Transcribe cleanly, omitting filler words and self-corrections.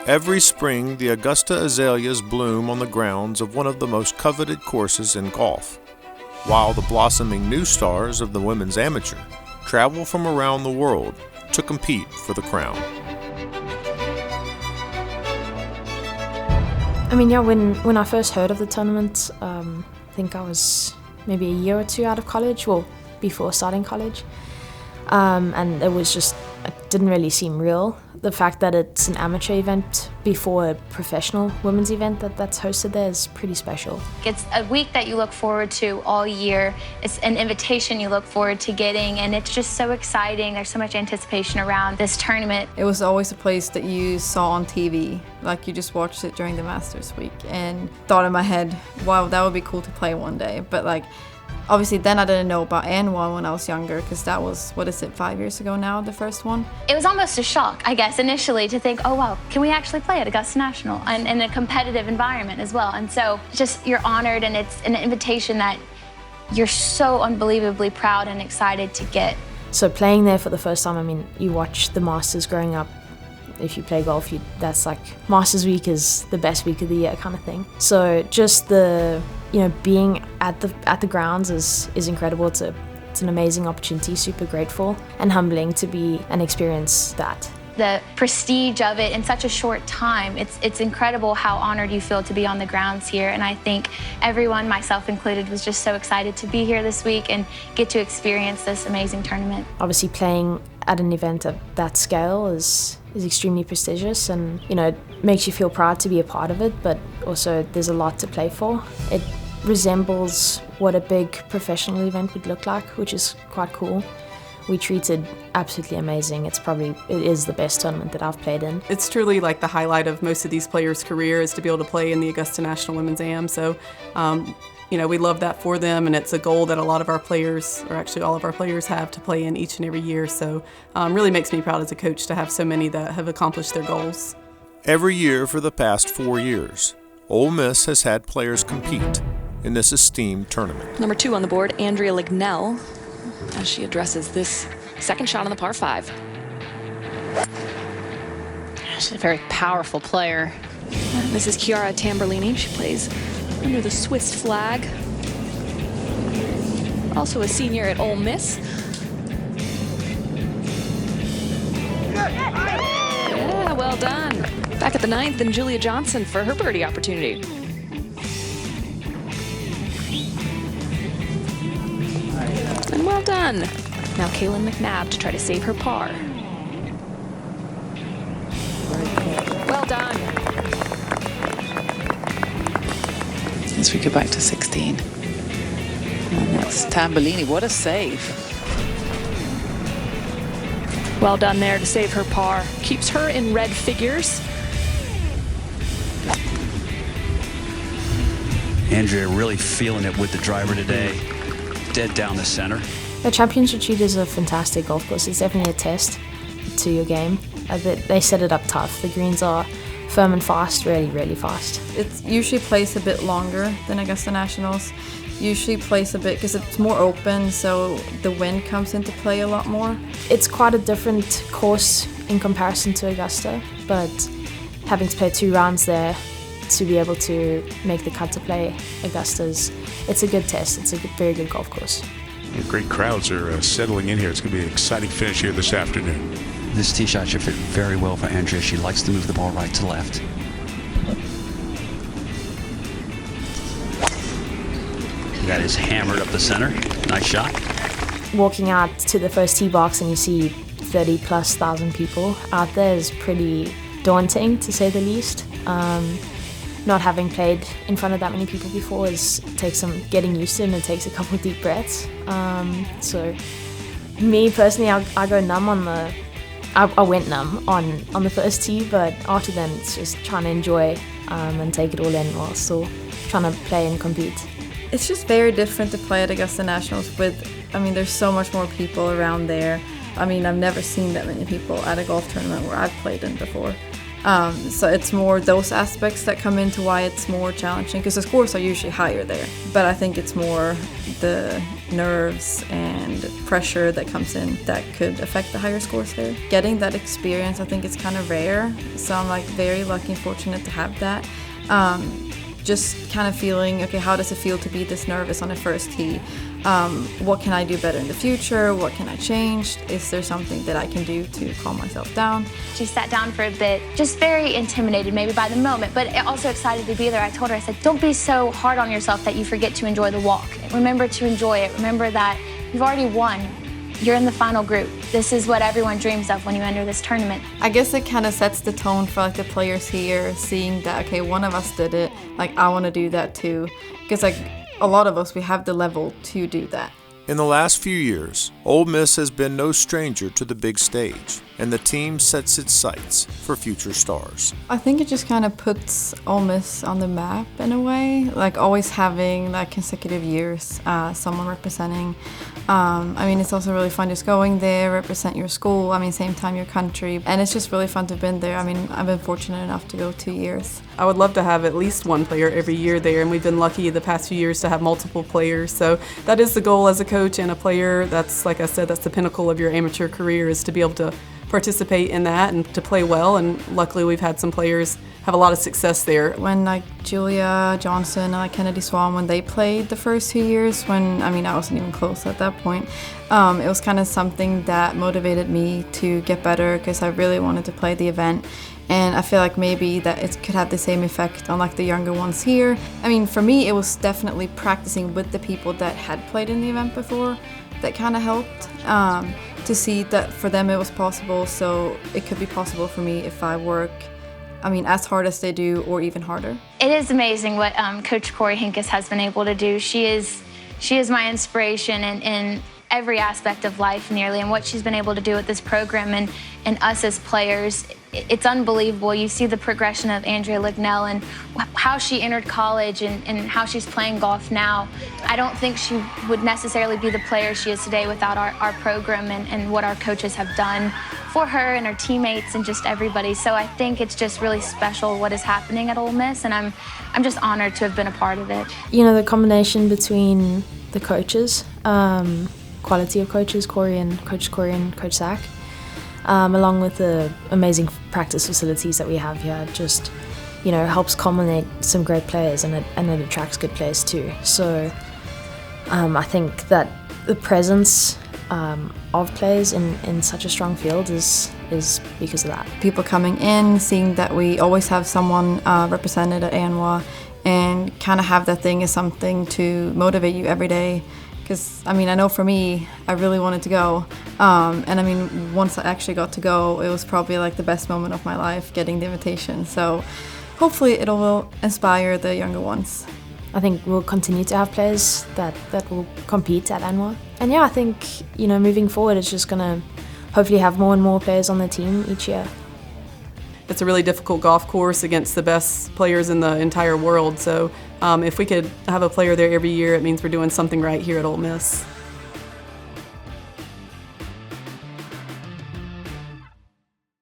Every spring, the Augusta azaleas bloom on the grounds of one of the most coveted courses in golf, while the blossoming new stars of the women's amateur travel from around the world to compete for the crown. I mean, yeah, when I first heard of the tournament, I think I was maybe a year or two out of college, well, before starting college. And it didn't really seem real. The fact that it's an amateur event before a professional women's event that's hosted there is pretty special. It's a week that you look forward to all year. It's an invitation you look forward to getting, and it's just so exciting. There's so much anticipation around this tournament. It was always a place that you saw on TV, like you just watched it during the Masters week, and thought in my head, wow, that would be cool to play one day. But like, obviously then I didn't know about ANWA when I was younger, because that was, 5 years ago now, the first one? It was almost a shock, I guess, initially to think, oh wow, can we actually play at Augusta National and in a competitive environment as well? And so just you're honored, and it's an invitation that you're so unbelievably proud and excited to get. So playing there for the first time, I mean, you watch the Masters growing up. If you play golf, that's like Masters week is the best week of the year kind of thing. So just being at the grounds is incredible. It's an amazing opportunity, super grateful and humbling to be and experience that. The prestige of it in such a short time, it's incredible how honored you feel to be on the grounds here. And I think everyone, myself included, was just so excited to be here this week and get to experience this amazing tournament. Obviously playing at an event of that scale is extremely prestigious, and it makes you feel proud to be a part of it, but also there's a lot to play for. It resembles what a big professional event would look like, which is quite cool. We treated absolutely amazing. It is the best tournament that I've played in. It's truly like the highlight of most of these players' career is to be able to play in the Augusta National Women's Am. So, we love that for them, and it's a goal that a lot of our players, or actually all of our players, have to play in each and every year. So, really makes me proud as a coach to have so many that have accomplished their goals. Every year for the past 4 years, Ole Miss has had players compete in this esteemed tournament. Number 2 on the board, Andrea Lignell, as she addresses this second shot on the par 5. She's a very powerful player. This is Chiara Tamberlini. She plays under the Swiss flag. Also a senior at Ole Miss. Yeah, well done. Back at the 9th, and Julia Johnson for her birdie opportunity. And well done. Now Kaylin McNabb to try to save her par. Well done. As we go back to 16. And that's Tambellini. What a save. Well done there to save her par. Keeps her in red figures. Andrea really feeling it with the driver today. Dead down the center. The Championship Retreat is a fantastic golf course. It's definitely a test to your game. They set it up tough. The greens are firm and fast, really, really fast. It usually plays a bit longer than Augusta Nationals. Usually plays a bit because it's more open, so the wind comes into play a lot more. It's quite a different course in comparison to Augusta, but having to play 2 rounds there to be able to make the cut to play Augusta's, it's a good test. It's a very good golf course. Great crowds are settling in here. It's going to be an exciting finish here this afternoon. This tee shot should fit very well for Andrea. She likes to move the ball right to left. That is hammered up the center. Nice shot. Walking out to the first tee box and you see 30,000+ people out there is pretty daunting, to say the least. Not having played in front of that many people before takes some getting used to, and it takes a couple of deep breaths. So me personally, I go numb I went numb on the first tee, but after then it's just trying to enjoy and take it all in while still trying to play and compete. It's just very different to play at Augusta Nationals there's so much more people around there. I've never seen that many people at a golf tournament where I've played in before. So it's more those aspects that come into why it's more challenging, because the scores are usually higher there. But I think it's more the nerves and pressure that comes in that could affect the higher scores there. Getting that experience, I think it's kind of rare. So I'm like very lucky and fortunate to have that. Just kind of feeling, okay, how does it feel to be this nervous on the first tee? What can I do better in the future? What can I change? Is there something that I can do to calm myself down? She sat down for a bit, just very intimidated maybe by the moment, but also excited to be there. I told her, I said, don't be so hard on yourself that you forget to enjoy the walk. Remember to enjoy it. Remember that you've already won. You're in the final group. This is what everyone dreams of when you enter this tournament. I guess it kind of sets the tone for like the players here, seeing that, okay, one of us did it, like I want to do that too. Because like a lot of us, we have the level to do that. In the last few years, Ole Miss has been no stranger to the big stage, and the team sets its sights for future stars. I think it just kind of puts Ole Miss on the map in a way, like always having like consecutive years, someone representing. I mean, it's also really fun just going there, represent your school, I mean, same time your country, and it's just really fun to have been there. I mean, I've been fortunate enough to go 2 years. I would love to have at least one player every year there, and we've been lucky the past few years to have multiple players. So that is the goal as a coach and a player. That's, like I said, that's the pinnacle of your amateur career, is to be able to participate in that and to play well. And luckily we've had some players have a lot of success there. When like Julia Johnson and like Kennedy Swan, when they played the first 2 years, when I wasn't even close at that point, it was kind of something that motivated me to get better, because I really wanted to play the event. And I feel like maybe that it could have the same effect on like the younger ones here. I mean, for me, it was definitely practicing with the people that had played in the event before that kind of helped, to see that for them it was possible, so it could be possible for me if I work, as hard as they do or even harder. It is amazing what Coach Corey Hinkes has been able to do. She is my inspiration in every aspect of life nearly, and what she's been able to do with this program and us as players. It's unbelievable. You see the progression of Andrea Lignell and how she entered college and how she's playing golf now. I don't think she would necessarily be the player she is today without our program and what our coaches have done for her and her teammates and just everybody. So I think it's just really special what is happening at Ole Miss, and I'm just honored to have been a part of it. You know, the combination between the coaches, quality of coaches, Corey and Coach Zach, along with the amazing practice facilities that we have here, just, helps culminate some great players, and it attracts good players too. So I think that the presence of players in such a strong field is because of that. People coming in, seeing that we always have someone represented at ANWA, and kind of have that thing as something to motivate you every day. Because, I know for me, I really wanted to go. And once I actually got to go, it was probably like the best moment of my life, getting the invitation. So hopefully it will inspire the younger ones. I think we'll continue to have players that will compete at ANWA. And yeah, I think, moving forward, it's just going to hopefully have more and more players on the team each year. It's a really difficult golf course against the best players in the entire world. So if we could have a player there every year, it means we're doing something right here at Ole Miss.